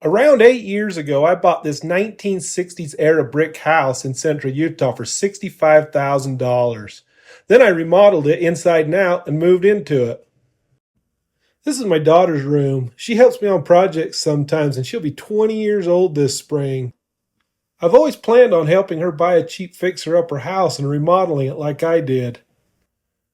Around 8 years ago, I bought this 1960s era brick house in central Utah for $65,000. Then I remodeled it inside and out and moved into it. This is my daughter's room. She helps me on projects sometimes, and she'll be 20 years old this spring. I've always planned on helping her buy a cheap fixer-upper house and remodeling it like I did.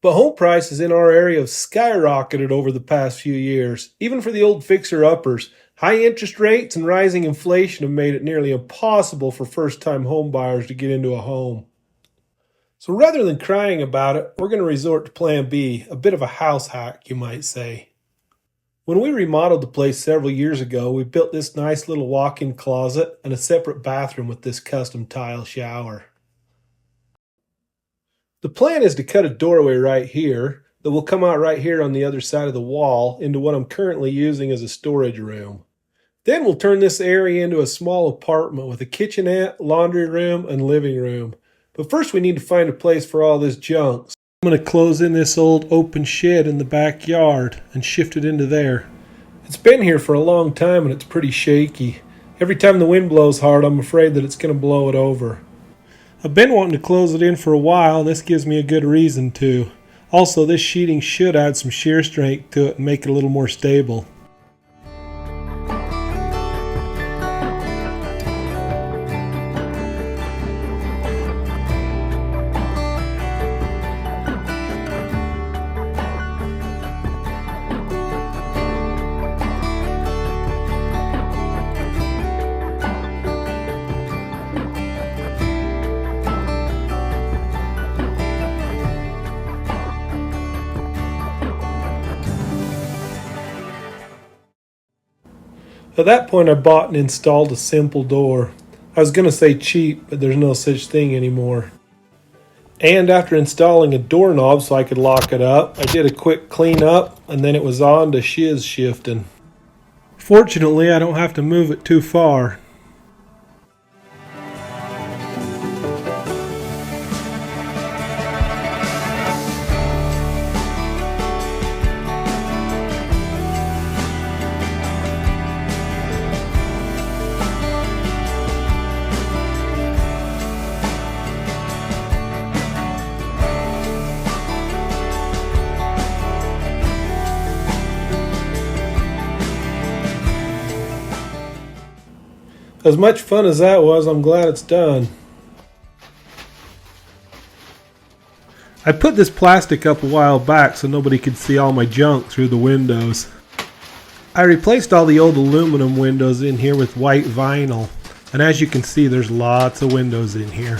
But home prices in our area have skyrocketed over the past few years, even for the old fixer-uppers. High interest rates and rising inflation have made it nearly impossible for first-time home buyers to get into a home. So rather than crying about it, we're going to resort to Plan B, a bit of a house hack, you might say. When we remodeled the place several years ago, we built this nice little walk-in closet and a separate bathroom with this custom tile shower. The plan is to cut a doorway right here that will come out right here on the other side of the wall into what I'm currently using as a storage room. Then we'll turn this area into a small apartment with a kitchenette, laundry room, and living room. But first we need to find a place for all this junk. I'm going to close in this old open shed in the backyard and shift it into there. It's been here for a long time and it's pretty shaky. Every time the wind blows hard, I'm afraid that it's going to blow it over. I've been wanting to close it in for a while, and this gives me a good reason to. Also, this sheeting should add some shear strength to it and make it a little more stable. At that point, I bought and installed a simple door. I was going to say cheap, but there's no such thing anymore. And after installing a doorknob so I could lock it up, I did a quick clean up, and then it was on to shiz shifting. Fortunately, I don't have to move it too far. As much fun as that was, I'm glad it's done. I put this plastic up a while back so nobody could see all my junk through the windows. I replaced all the old aluminum windows in here with white vinyl, and as you can see, there's lots of windows in here.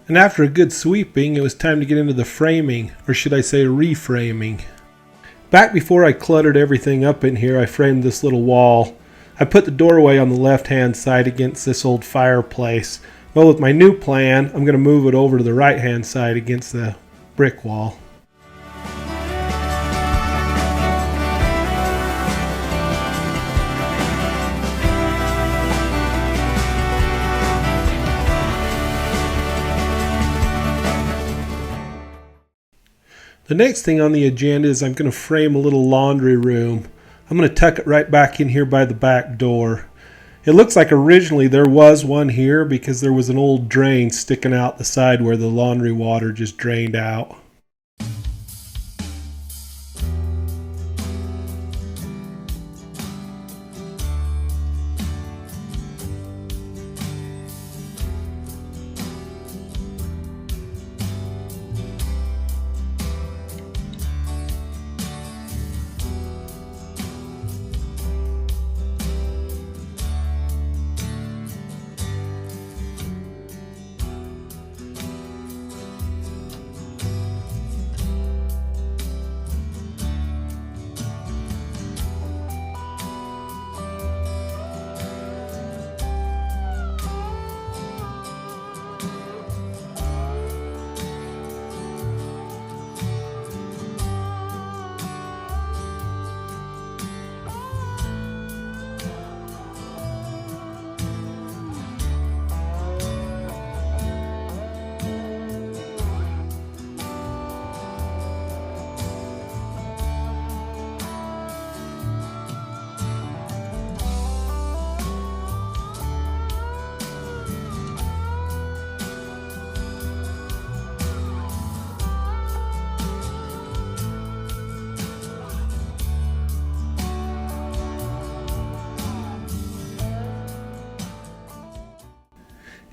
And after a good sweeping, it was time to get into the framing, or should I say reframing. Back before I cluttered everything up in here, I framed this little wall. I put the doorway on the left-hand side against this old fireplace. Well, with my new plan, I'm going to move it over to the right-hand side against the brick wall. The next thing on the agenda is I'm going to frame a little laundry room. I'm going to tuck it right back in here by the back door. It looks like originally there was one here because there was an old drain sticking out the side where the laundry water just drained out.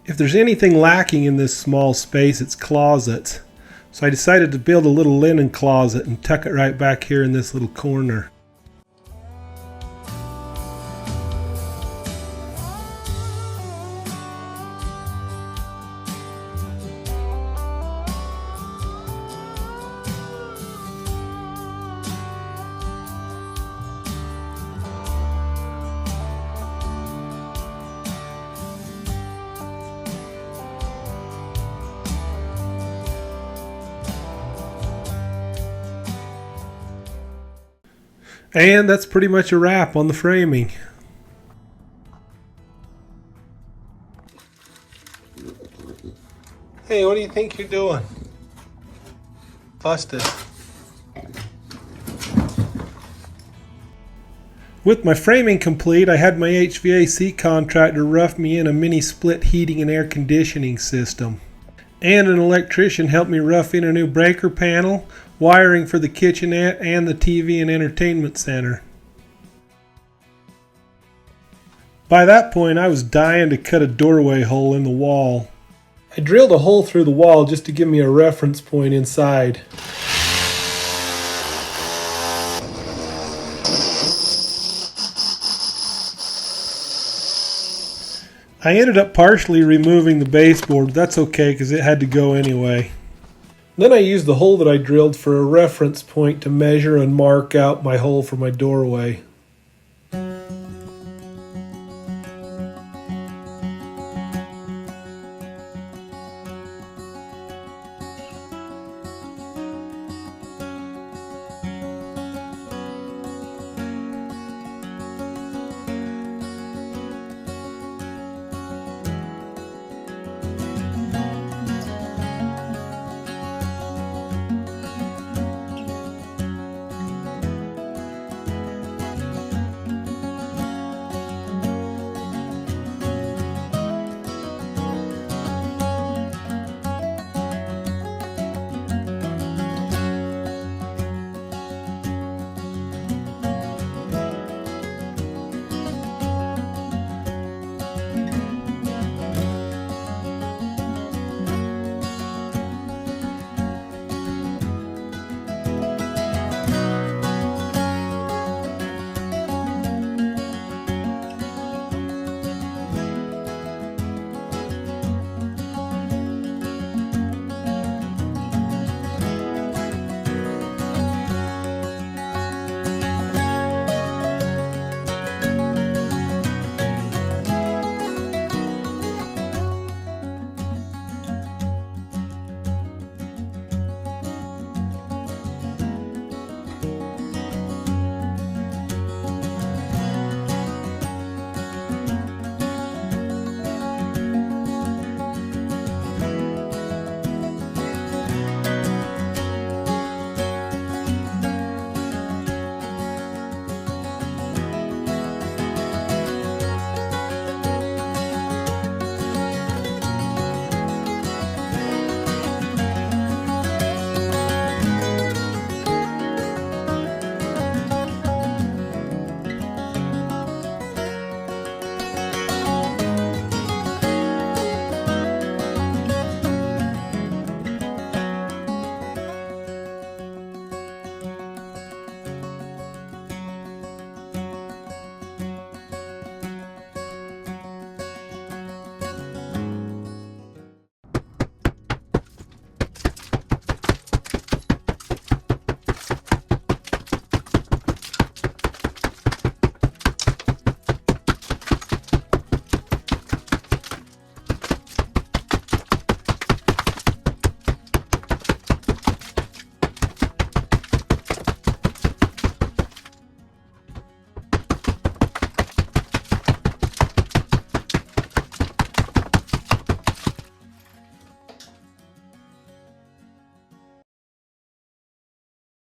If there's anything lacking in this small space, it's closets. So I decided to build a little linen closet and tuck it right back here in this little corner. And that's pretty much a wrap on the framing. Hey, what do you think you're doing? Busted. With my framing complete, I had my HVAC contractor rough me in a mini split heating and air conditioning system. And an electrician helped me rough in a new breaker panel, wiring for the kitchenette, and the TV and entertainment center. By that point, I was dying to cut a doorway hole in the wall. I drilled a hole through the wall just to give me a reference point inside. I ended up partially removing the baseboard, but that's okay because it had to go anyway. Then I used the hole that I drilled for a reference point to measure and mark out my hole for my doorway.